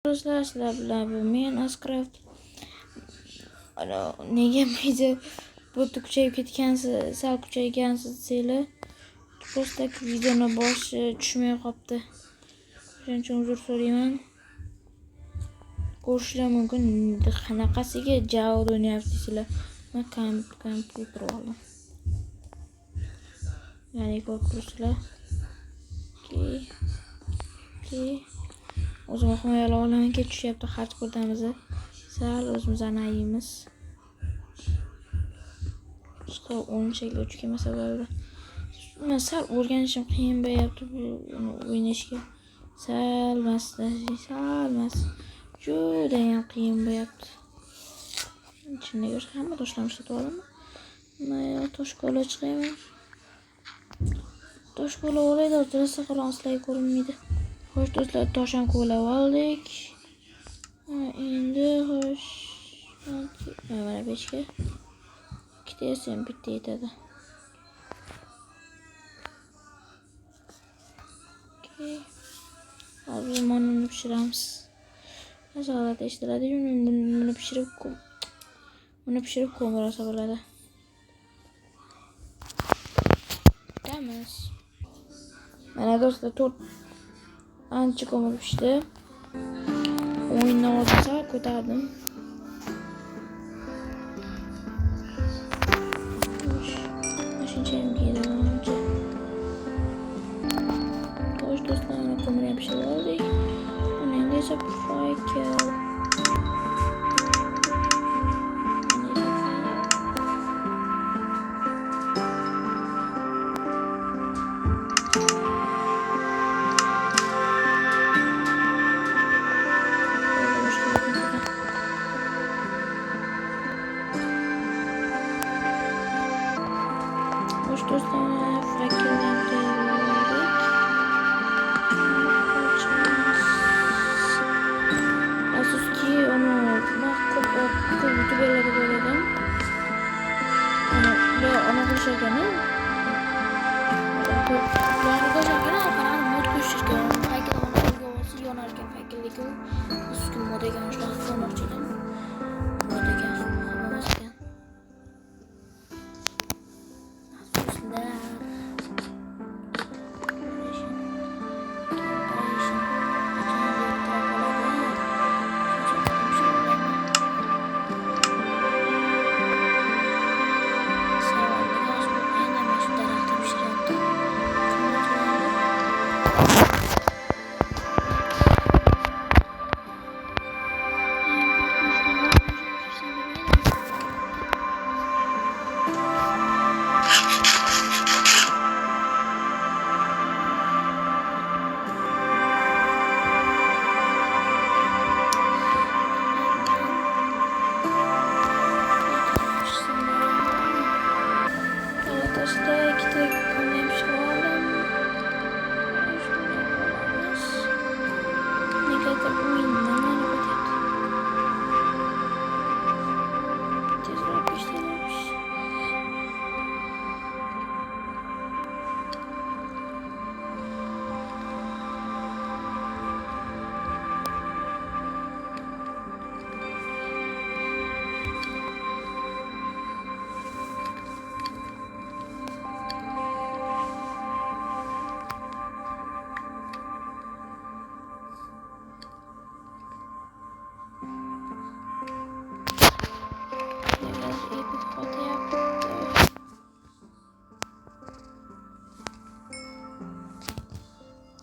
Do'stlar, sizlar bilan men Ascraft. Nega menga bu kuchayib ketgansiz, sal kuchaygansiz desanglar, просто videoni boshi tushmay qolibdi. Shuning uchun uzr so'rayman. Ko'rishlar mumkin qanaqasiga Java o'ynayapti desanglar, men kompyuter oldim. Ya'ni ko'rib turibsizlar. O'zim himoyalab olaman, tushyapti, xarj ko'rdamiz. Sal o'zimizni ayimiz. Boshqa o'yinchiga uch kelmasa bo'ladi. Men sal o'rganishim qiyin bo'lyapti bu o'ynashga. Sal emas. Juda ham qiyin bo'lyapti. Chinniga hamma toshlarni sotib olaman. Men toshko'la chiqayman. Toshko'la olayda o'tirsa qolonsizlarga ko'rinmaydi. Xo'sh do'stlar, tosh ham ko'lab oldik. Endi xo'sh. Mana pechka. Ikkita ham bitta yetadi. Hozir nonni pishiramiz. Masalada ishtiradi, buni pishirib ko'mir olsa bo'ladi. Kutamiz. Mana do'stlar, 4 ancha ko'mir pishdi. O'yindan o'tsa ko'tardim. Shunchayam kiydim. Xo'sh do'stlar, ko'mir ham pishirib oldik. Mana endi esa faykel. Xo'sh do'stlar, faykelni tayyorladik. Afsuski, uni ko'p youtuberlarga bo'ladim. Ana qo'shagani. Mod qo'shishga, faykelni yonar ekan faykelligi. Uskun mod ekan, shunaqa qilmoqchi edim. Mod ekan, hammamiz ekan.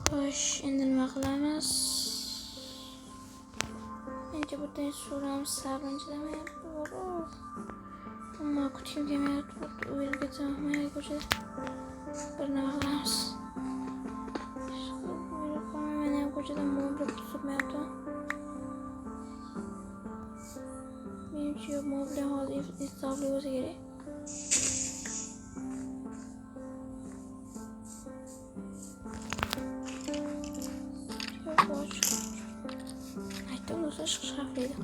Xo'sh, endi nima qilamiz? Menga bunday so'ramiz, sabrim chidamayapti. Ammo kutgim kelmayapti. U yerga ketmay ko'chada. Bir nima qilamiz? Meni ham ko'chada mobil tutmayapti. Menimcha mobil hozir istavli bo'lsa kerak. Aytdim do'stlar, shaflaydi.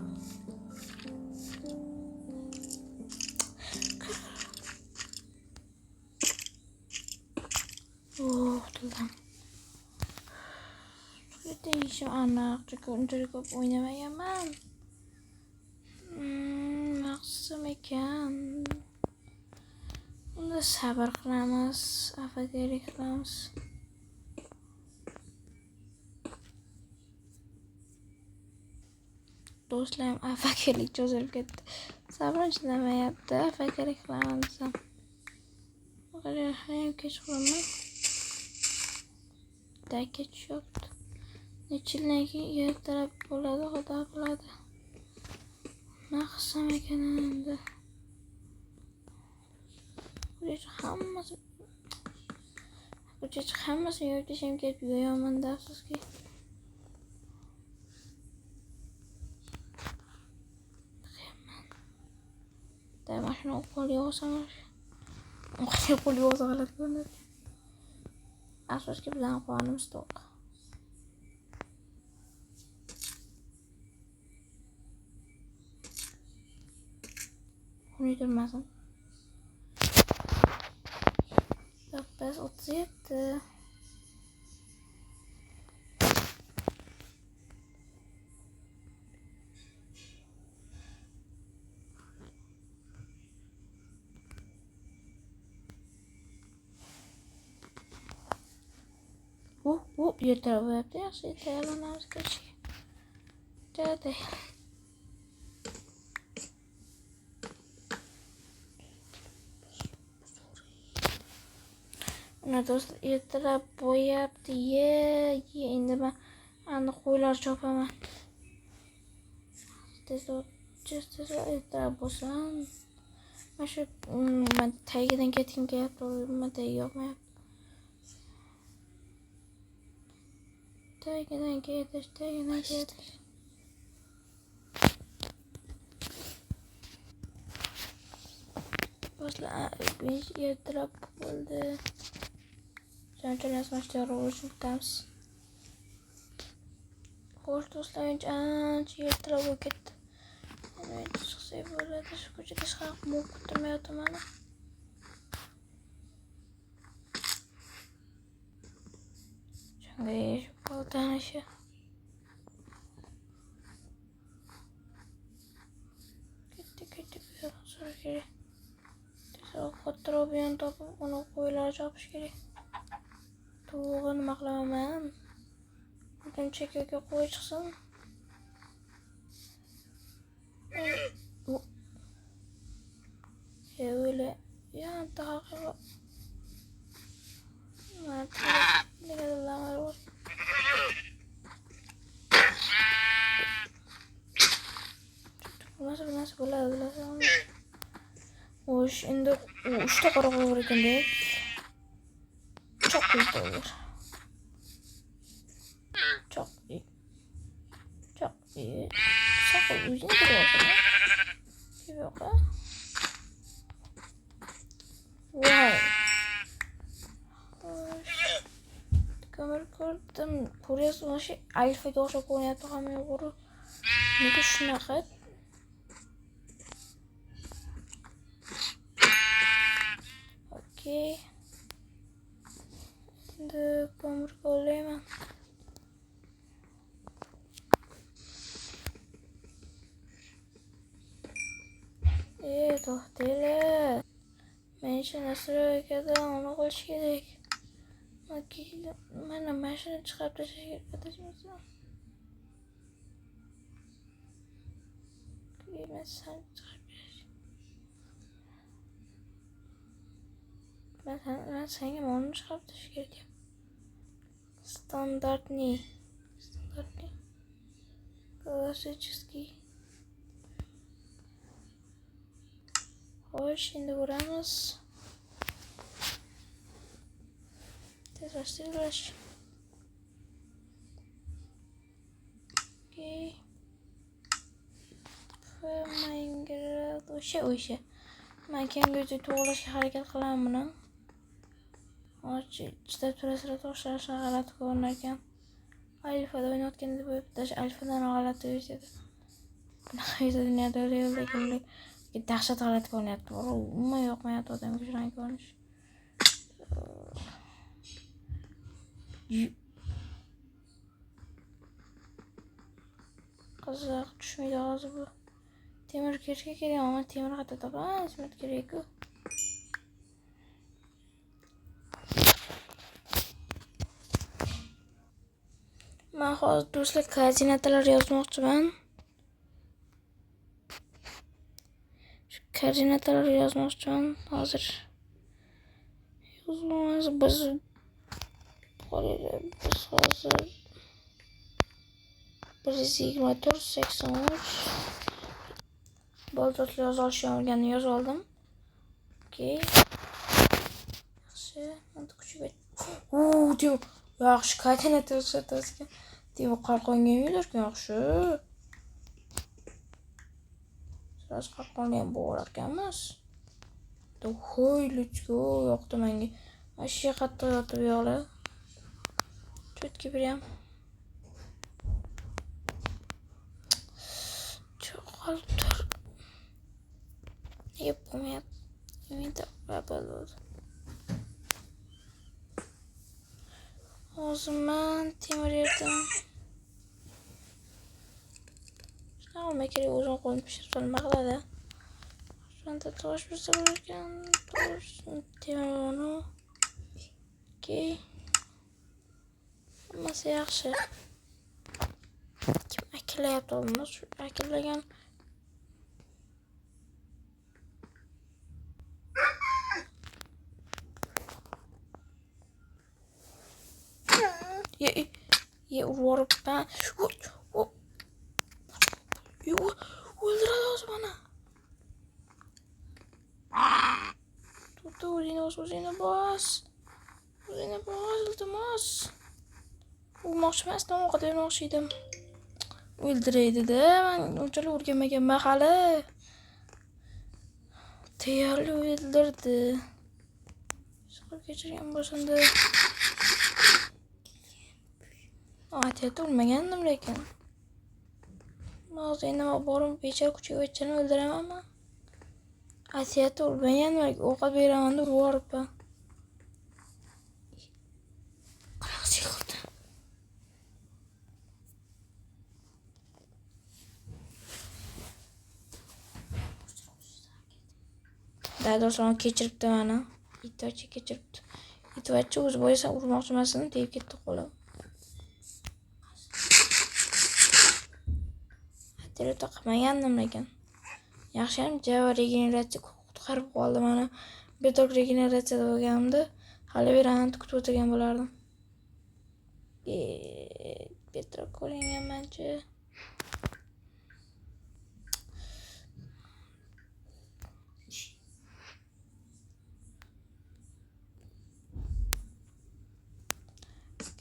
Qutuldim. Deyishim aniq, chunki unchalik ko'p o'ynamaganman. Maqsam ekan. Unda sabr qilamiz, afakalik qilamiz. Do'stlarim afakalik cho'zilib ketdi. Sabrim chidamayapti, afakalik qilamiz ham. Ham kechqurunman. Dakka tushibdi. Necha yildan keyin ertalab bo'ladi, xudo biladi. Nima qilsam ekan endi? Hammasini yurib tashim ketib yuraman afsuski. Da mashina qo'lga olsam, qo'lga olsa g'alati ko'rinadi. Afsuski bilan qornimiz to'q. Unutmasin. 37. Yeter yaptı ya, tayarlanırız kaçı. Dedi. Ona do'st ertalab bo'yapti. Endi men aniq qo'ylar chopaman. Tez ertalab bo'lsam, mana shu men tagidan ketgim kelyapti, men tagi yo'qmayapti. Tagidan ketish. Do'stlar, ertalab bo'ldi. Janjalasiz mashtarlar uchun kutamiz. Xo'sh do'stlar, ancha ertalab bo'lib ketdi. Men chiqsak bo'ladi, shu ko'chada chiqib kutilmayapman. Shunga yeyishib qoltanishi. Ketdi. Sonra kerak. Xotirib yon topib, uni qo'ylar chopish kerak. To'g'ri nima qilaman? Bugun chekkaga qo'y chiqsin. Öyle ya daha kadar. Ne kadar lamar var. Nasıl böyle. Hoş, şimdi uçta karakol ekan-da. Çok güzel olur. Çok iyi. Sakın üzün duruyorsun. Bir bakın. Vay. Kamera ko'rdim. Ko'ryapsiz, mana shu alfaga o'xshab ko'rinyapti hamma yo'g'ri. Nega shunaqa? Okey. Endi kamera qo'llayman. To'xtanglar. Men shu nastroykadan uni qilish kerak. Mana mashina chiqarib tashlash kerak. Ben senga onu chiqarib tashlash kerak. Стандартный. Классический. Xo'sh, endi ko'ramiz. Tezlash. Okey. Minecraft o'sha. Men kengurga to'g'rilashga harakat qilaman buni. Hozir chidab turasizlar, toshlashga g'alati ko'rinar ekan. Alfada o'ynayotganda bu bitta alfadan g'alati yuradi. Bunaqa dunyoda lekin dahshat g'alati ko'rinyapti. Umuman yoqmayapti odamga shunaqa ko'rinish. Qiziq, tushmaydi hozir bu. Temir kerishga kerak, ammo temir qayerda topamiz? Temir kerak-ku. Men hozir do'stlar koordinatalar yozmoqchiman. Koordinatalar yozmoqchiman hozir. Yozamiz biz hozir 12483 Boltotli yoza olishni yozib oldim. Okey. Yaxshi, endi kuchiga. Diyor. Yaxshi, koordinata o'shatasiga. Diyor, qalqonga yo'larkan yaxshi. Siz qalqonga ham bo'larkanmiz. Hoy, let's go. Yo'qdi menga. Ashya qattiq yotib yo'qlar. Chutki berayam. Cho'qaltir. Yapmayapti. Endi bo'ladi. Hozir men temir yerdan. Nima kerak o'zim qo'lim pishirib solmoqda. Shunda tosh bersa bo'larkan. Tosh temirni. Okey. Hammasi yaxshi. Kim akillayapti olmaz? Shu akillagan Ye urib ben. Öldüredi o zaman. Tuttu uzine bas. İltimos. Urmoqchi emasdim, o kadar urmoqchi edim. O'ldiraydi-da, men unchalik o'rganmaganman hali. Tayyorli o'ldirdi. So'rib kechirgan bo'lsanda. Atiyatda o'lmagandim lekin. Hozir nima borim bechora kuchiga o'tchani o'ldiramanmi? Atiyatda o'lmagandim, ovqat beraman deb uribman. Daha doğrusu onu keçiribdi bana. İtvaçı keçiribdi. İtvaçı o'zi bo'ysa urmoqchi emasdim, tegib ketdi qo'lim. Atiyatda qilmagandim lekin. Yaxshiyam Java regeneratsiya qutqarib qoldi mana. Bedrock regeneratsiyada bo'lganimda hali verani kutib o'tirgan bo'lardim. Bedrock o'rganganmanchi.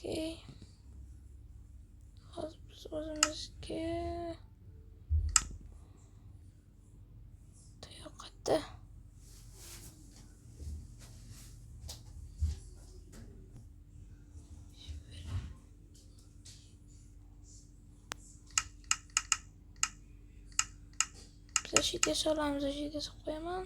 Okey. Hozir biz o'zimizga tayoqatda защита solamiz, защита qo'yaman.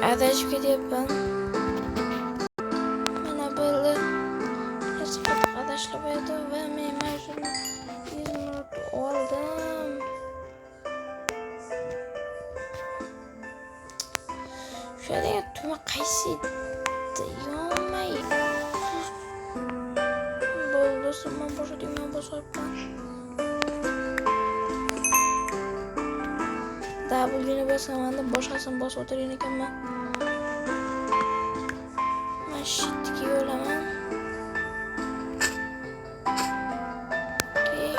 Adashib ketyapman. Mana bo'ldi. Nisbat adashlab edi va men mashina 100 minut oldim. Shu yerga tuma qaysi yomay. Bo'ldi, men boshqa dunyo bosibman. W'ni bosaman, boshqasini bosib o'tirgan ekanman. Men shitga yo'laman. Okey.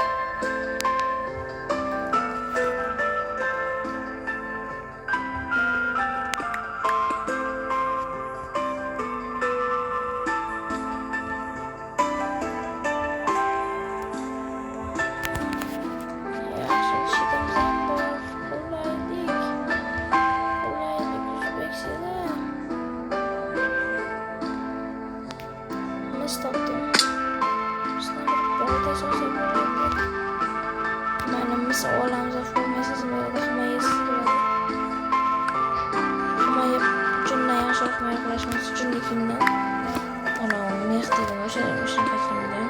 tez olsa bo'ladi. Mana misol olamiz, formasiz bo'ladi, himoyasiz bo'ladi. Himoya uchundan yaxshiroq himoya qilishimiz uchunligidan. Ana mextidan o'sha qilgan.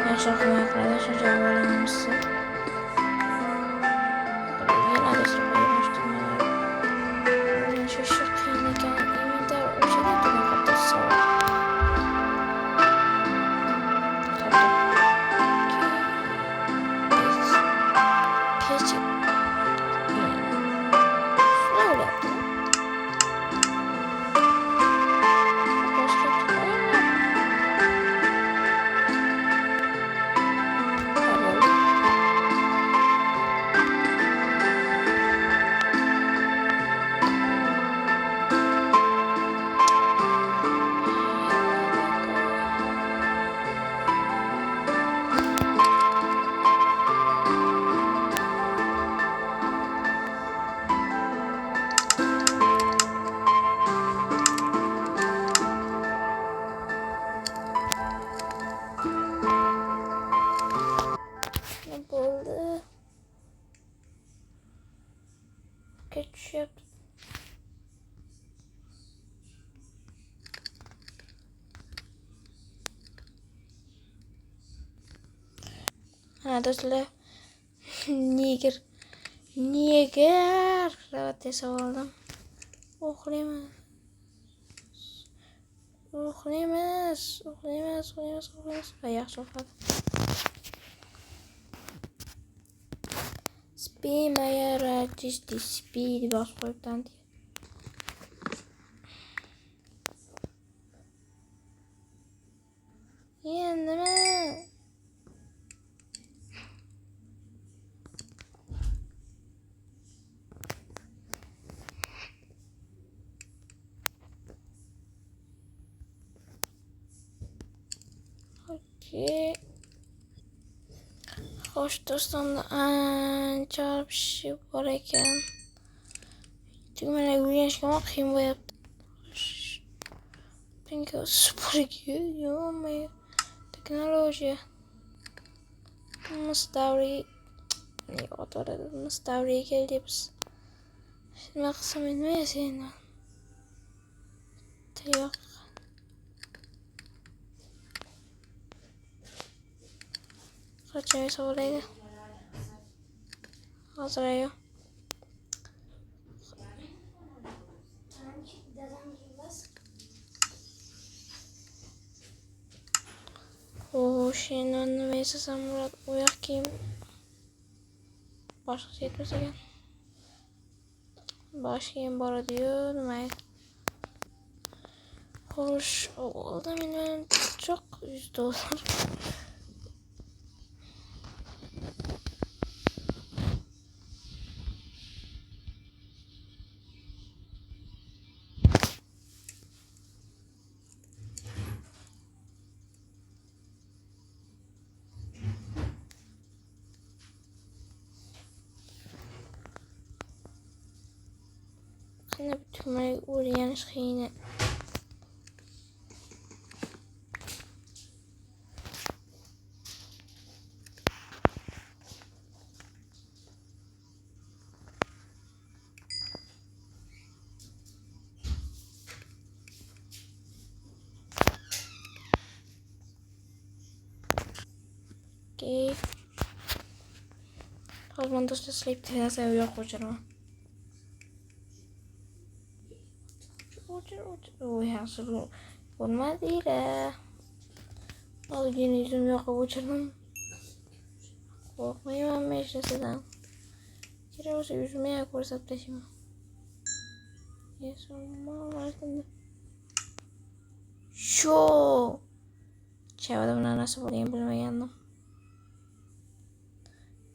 Yaxshiroq himoya qiladi, shuncha olamiz. Yana dastur qo'ymoqchiman. Shu qiyin ekan. Inventar o'shada turgan katta savol. Oldu. Ketchup. Ha do'stlar, neger ravat desa oldim. Uxlaymiz. Yaxshi uxladi. Spи moya rajishti spi deb yozib qo'yibdan. Endi okey. Xo'sh do'stimni ancha pishi bor ekan. Tugmalar o'rganishga qiyin bo'lyapti. Bunga sporga yo'lmaydi. Teknologiya. Mustavriy kelibmiz. Nima qilsam nima endi? Yo'q. Qachon so'raydi? Hozir ayo. Endi nima yasasam bo'ladi? Oyoq kiyim boshqa yetmas ekan. Bosh kiyim bor edi-yu, nima? Xo'sh, oldim men çok $100. Qani tugmaga o'rganish qiyin. Okey. Hozir do'stlar sleep terasa yo'q o'chiraman. Oy, yaxshi bo'lmadi-da. Oldin yuzim yoqib o'chirdim. Qo'rqmayman men hech narsadan. Kerak bo'lsa yuzimni ham ko'rsatib tashlayman. Sho! Chavada bunaqa narsa bo'lganini bilmagandim.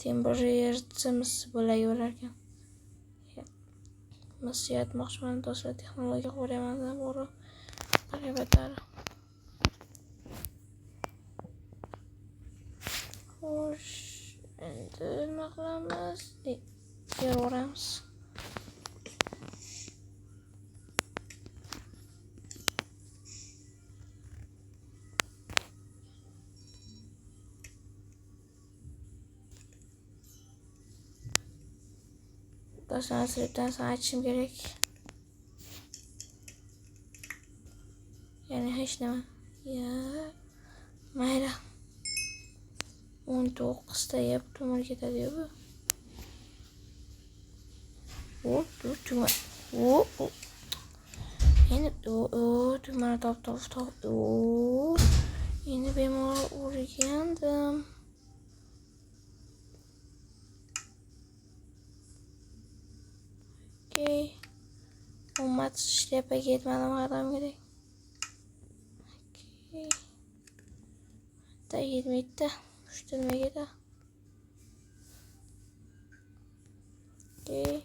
Temperatures bo'laverar ekan. Nasıl yatmoqchiman do'stlar, texnologiya qo'rayman bor. Haqiqatan. Xo'sh, endi nima qilamiz? Yuraveramiz. Do'stlar, sizlardan sana aytishim kerak. Ya'ni hech nima. Ya, mayli. 19 ta yeb tumor ketadi bu. Tumor. Endi tumor top. Endi bemor o'rgandim. Okey. Ummat shlepa ketmadim adam kerak. Okey. Da 20 ta. 3 ta nima ketadi? Okey.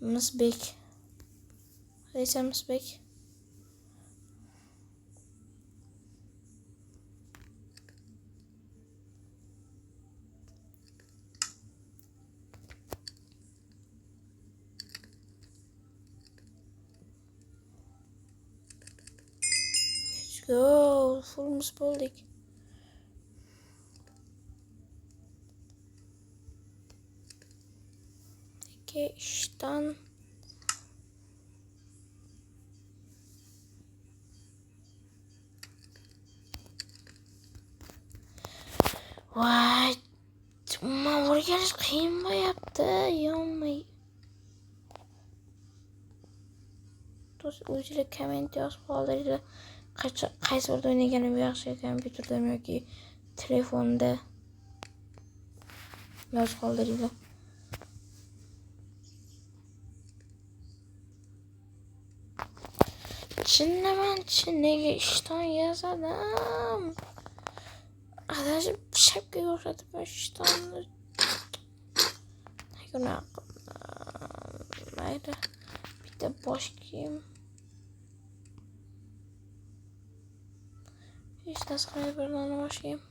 Misbek. Reysa Misbek. Let's go. Full misboldik. Okey, ishdan voy, umuman o'rganish qiyin bo'lyapti, yonmay. Do'st, o'zingizlar komment yozib qoldiringlar. Qaysi birda o'ynaganim yaxshi, kompyuterdami yoki telefonda yozib qoldiringlar. Nega ishton yozadim? Adashib shapkaga o'xshatib ishtonni. Gunoh qildim. Mayli. Bitta bosh kiyim. Hech narsa qilmay birdan bosh kiyim.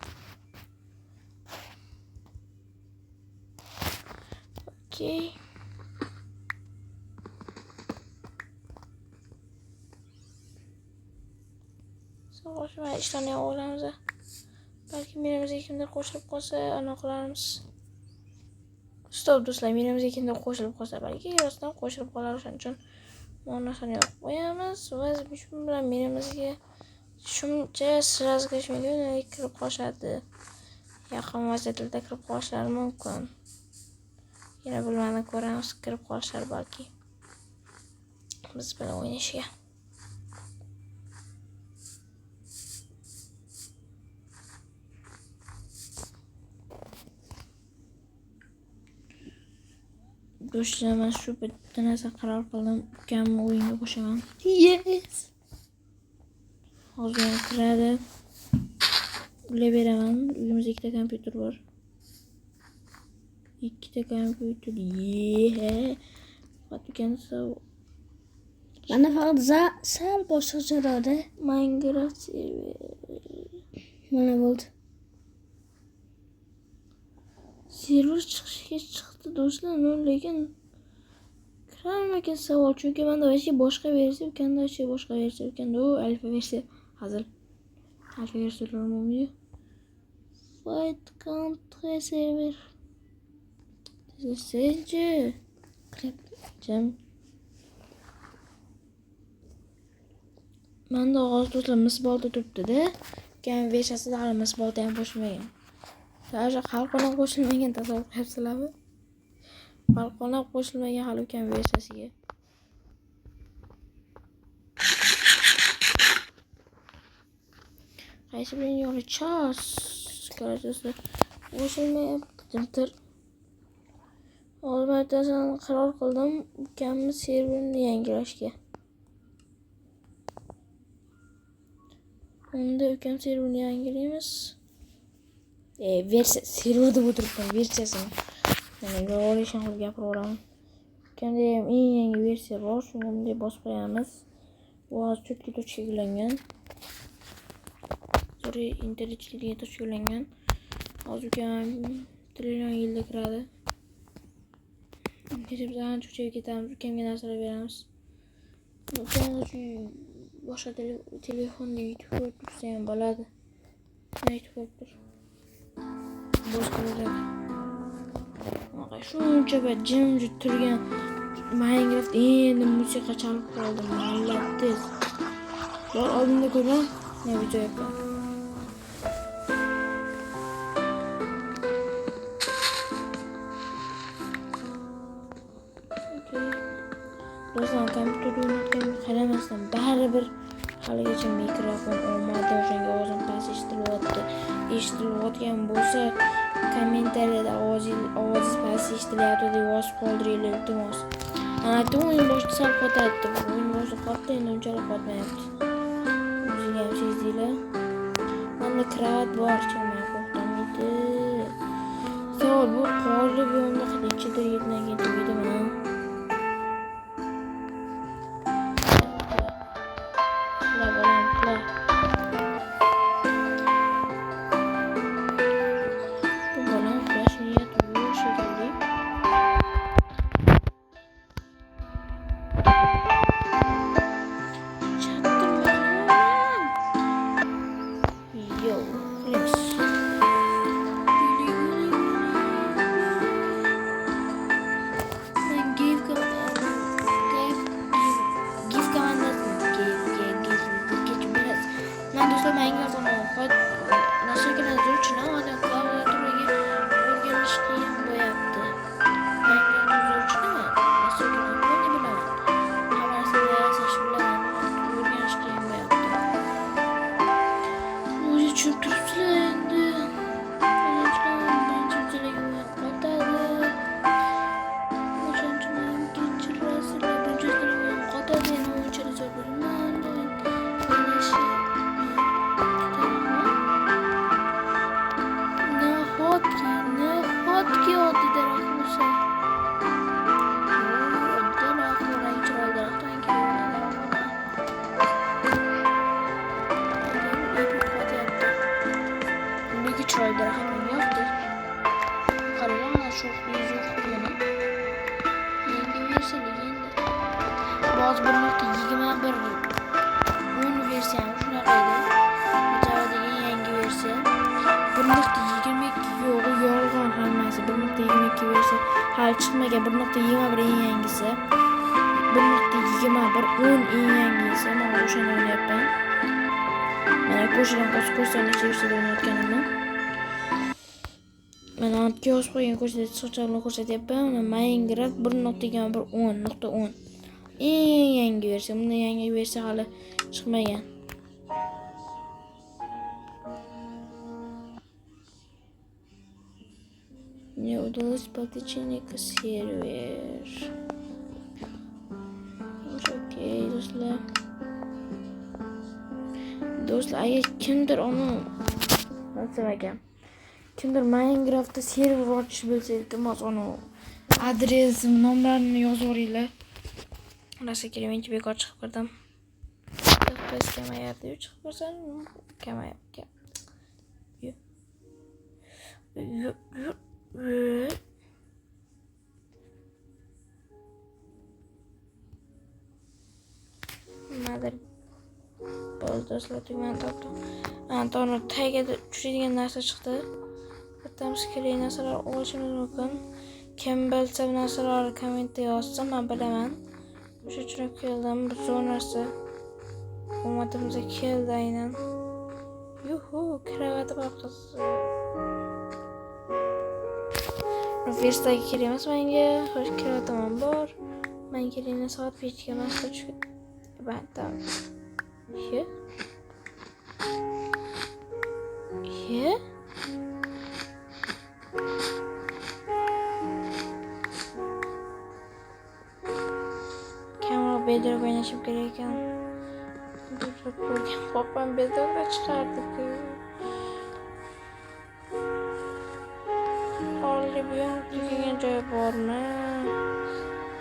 Okey. Qo'shma ishlarni o'g'lamiz. Balki menimizga kimdir qo'shilib qolsa, anaqilarimiz. Stop do'stlar, menimizga kimdir qo'shilib qolsa, balki rostdan qo'shilib qolar, o'shaning uchun bu narsani yopib qo'yamiz. Va shu bilan menimizga shuncha sразу kirib qolishadi. Yaqin vaziyatlarda kirib qolishlari mumkin. Yana bilmadim, ko'ramiz, kirib qolishar balki. Biz bilan o'ynashga. Do'stlar, men shu bitta narsa qaror qildim. Ukamni o'yinga qo'shaman. Yes. Hozir kiradi. Ulab beraman. Uyimizda ikkita kompyuter bor. Ikkita kompyuter. Faqat ukamsa mana faqat sal boshqacharoqda Minecraft server. mana bo'ldi. Server chiqishiga chiqdi do'stlar, lekin kirarmikan savol, chunki menda vashi boshqa versiya, ukanda vashi boshqa versiya, ukanda u alfa versiya hazil. Alfa versiyalar umumiy. Fight country server. Sizga jam. Menda hozir do'stlar misbolda turibdi-da. Kam versiyasida hali misbolda ham qo'shilmagan. Sadaqat xalqona qo'shilmagan tasavvur qilyapsizlarmi? Xalqona qo'shilmagan hali ukam versiyasiga. Qaysi birini yo'li chos. Ko'rasizlar. Qo'shilmayapti. Olmaotadan qaror qildim ukamni serverini yangilashga. Unda ukam serverini yangilaymiz. Versiya serverda o'tiribman versiyasini. Mana yo'lishni qilib gapiraman. Ukamda ham eng yangi versiya bor, shuni bunday bosib qo'yamiz. Bu hozir to'rtga to'shkillangan. Internetga to'shkillangan. Hozir ukam trillion yilda kiradi. Kecha biz ancha cho'chib ketamiz, ukamga narsalar beramiz. Boshqa telefonda YouTube ko'rib tursa ham bo'ladi. YouTube ko'rib tur. Boshqa shuncha bir jimjit turgan Minecraft endi musiqa chalib qoldi. Mallatdiz. Bor oldinda ko'rgan ne video yapman. Do'stlar, kompyuterda o'ynayotganimga qaramasdan baribir haligacha mikrofon olmadi. O'shanga ovozim past eshitilayotgan bo'lsa, kommentariyada ovozingiz past eshitilyapti deb yozib qoldiringlar, iltimos. Ana o'yin boshida sal qotadi. O'yin boshida qotdi, endi unchalik qotmayapti. O'zingiz ham sezdinglar. Manda kravat bor, chimay qo'rqmaydi. Savol bu qorli buyumda qanchadir yetgan ketibdimi? Bazı bölümlerde 10 versiya shunaqa edi. Javadagi yangi versiya. Bölümlerde 22 yo'g'i yolg'on hammasi. Bölümlerde 22 versiya hali chiqmagan. 1.21 eng yangisi. 1.21 10 eng yangisi. Men o'shani o'ynayapman. Mana qo'shilgan ko'rsatuvni o'ynayotganimni. Men antga yozib qo'ygan ko'rsatuvni ko'rsatyapman. Minecraft 1.21 eng yangi versiya. Bundan yangi versiya hali chiqmagan. Мне удалось подключение к сервер. Okey do'stlar. Do'stlar, agar kimdir uni nasamagan. Kimdir Minecraftda server ochish bilsa, iltimos uni adresim, nomlarini yozib yuboringlar. Nasıl ki ben bekor chiqib kirdim. FPS kamayapti, chiqib ko'rsam kamayapti. Nimadir do'stlar, tugman topdim. Antoni tagiga tushadigan narsa chiqdi. Bittamiz kerak narsalar olishimiz mumkin. Kim bilsa bu narsalarni kommentda yozsa, men bilaman. O'sha uchun keldim. Bu zo'r narsa. Omadimizga keldi aynan. Yuhu, kravati bor qiz. Versiyaga kerak emas menga. Xo'sh, kravatim ham bor. Men kerakni soat 5 ga masda tushib. Tamam. Ye. Bedrock oynashim kerak ekan. Bedrock ko'rgan qo'rqman, Bedrock'da chiqardik. Hozir bu yerga degan joy bormi?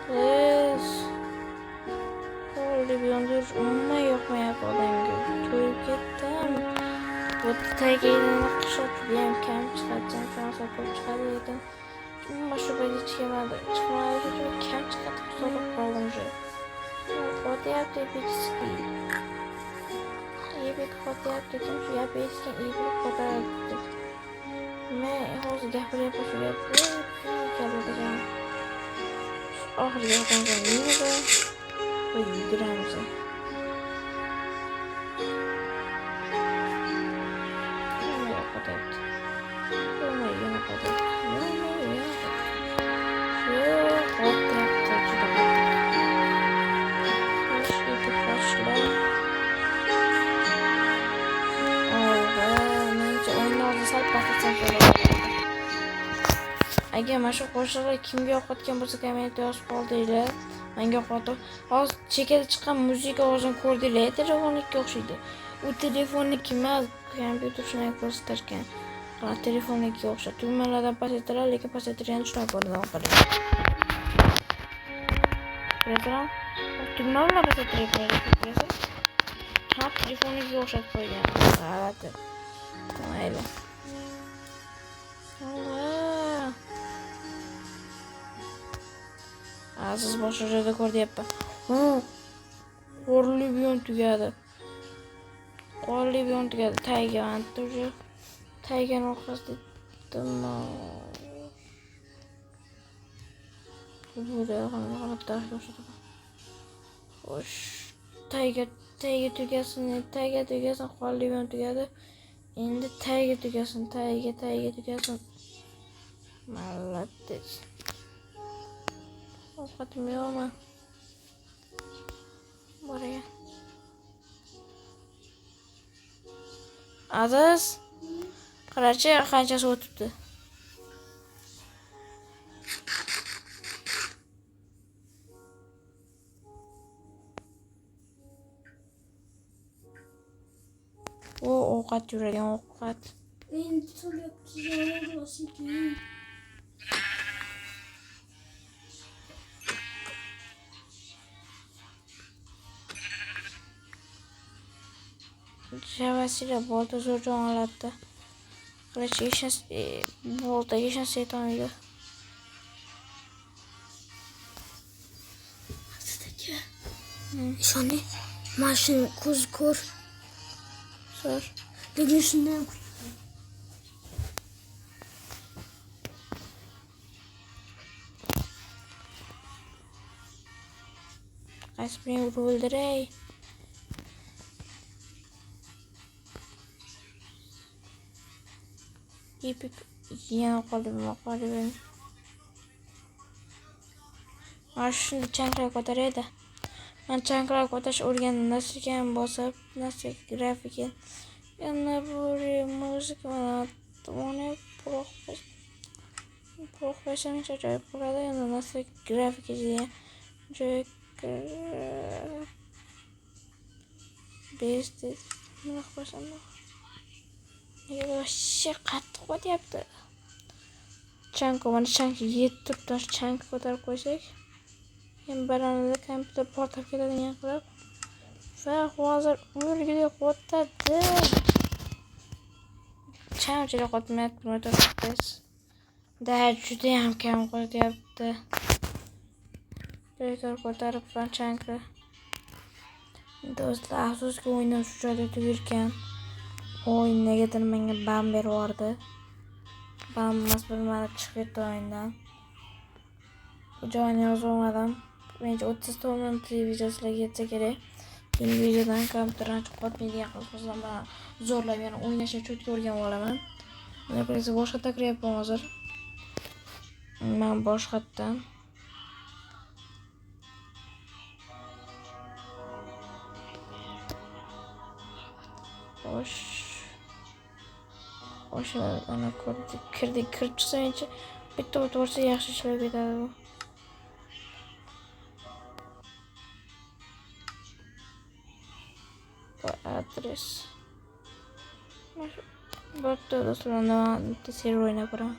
Biz hozir bu yerda umuman yoqmayapti odamga. To'yib ketdim. Bu tagidan qishloq juda ham kam chiqadi. Shunaqasi ko'p chiqadi lekin umuman shu paytga chiqmadi. Juda kam chiqadi. So'rab qoldim shu. qotyapti epический. Epik qotyapti. Kim shu gap eshitgan epik qotyapti. Men hozir gapiryapman shu gapni. Kaladagan. Oxirgi gapimdan yana qo'yib yuguramiz. Nima qotyapti? Nima yana qotyapti? Yo'q, qotyapti. Juda qotyapti. Epik qochishlar. Menimcha o'yinlarni sal pastatsam bo'ladi. Agar mana shu qo'shiqlar kimga yoqayotgan bo'lsa kommentda yozib qoldinglar. Menga yoqadi. Hozir chekada chiqqan muzika ovozini ko'rdinglar, telefonniki o'xshaydi. U telefonniki emas, kompyuter shunday ko'rsatar ekan. Telefonniki o'xshaydi. Tugmalardan pasaytiradi, lekin pasaytirgani shunday ko'rinadi oxirida. Telegram tugmalar pasaytiradi. Ha, telefonniki o'xshatib qo'ygan. G'alati. Mayli. Allah. Aziz boshqa joyda ko'ryapman. Qorli biyon tugadi. Qorli biyon tugadi. Taygan turji. Taygan orqasida nima? Bu da qarab xo'sh. Tayga tugasin, qorli biyon tugadi. Endi tayga tugasin, tayga tugasin. Молодец. Ovqatim yo'qmi? Boray. Aziz. Qarachi qanchasi o'tibdi? O ovqat yuradigan ovqat. Endi so'rayapti. Javasida bolta zo'r jonlatdi. Qarachi bolta hech yetolmaydi. Aslida ishoni mashina ko'z ko'r. Zo'r. Lekin shundan qaysi birini o'ldiray? Epik yana qoldim. Mana shuni chanqray ko'taradi. Men chanqray ko'tarish o'rgandim. Nasrgan bosib, nasr grafika. Yana buri muzika mana profession joy bo'ladi. Yana nasr grafika degan joy best nima qilsam nega voshcha qattiq qo'yapti. Chanko mana chanko yetib tosh chanko ko'tarib qo'ysak, men baronada kompyuter portlab ketadigan qilib va hozir o'rgida qo'tadi. Chanchida qotmayapti, o'tasiz. Da juda ham kam qo'yapti. Bekor ko'taribman chanko. Do'stlar, afsuski o'yindan shu joyda tugagan. O'yin negadir menga ban berib yubordi. Ban emas, bilmadim, chiqib ketdi o'yindan. Bu joyni yozib olmadim. Menimcha 30 to'g'ri videolarga yetsa kerak. Keyin videodan kompyuterdan chiqib qolmaydigan qilib zo'rlab yana o'ynashni cho'tga o'rganib olaman. Mana ko'rasiz, boshqatdan kiryapman hozir. Men boshqatdan o'sha ana kirib chiqsa bitta o'tvorsa yaxshi ishlab ketadi bu. Adres. Bo'pti do'stlar, server o'ynab ko'raman.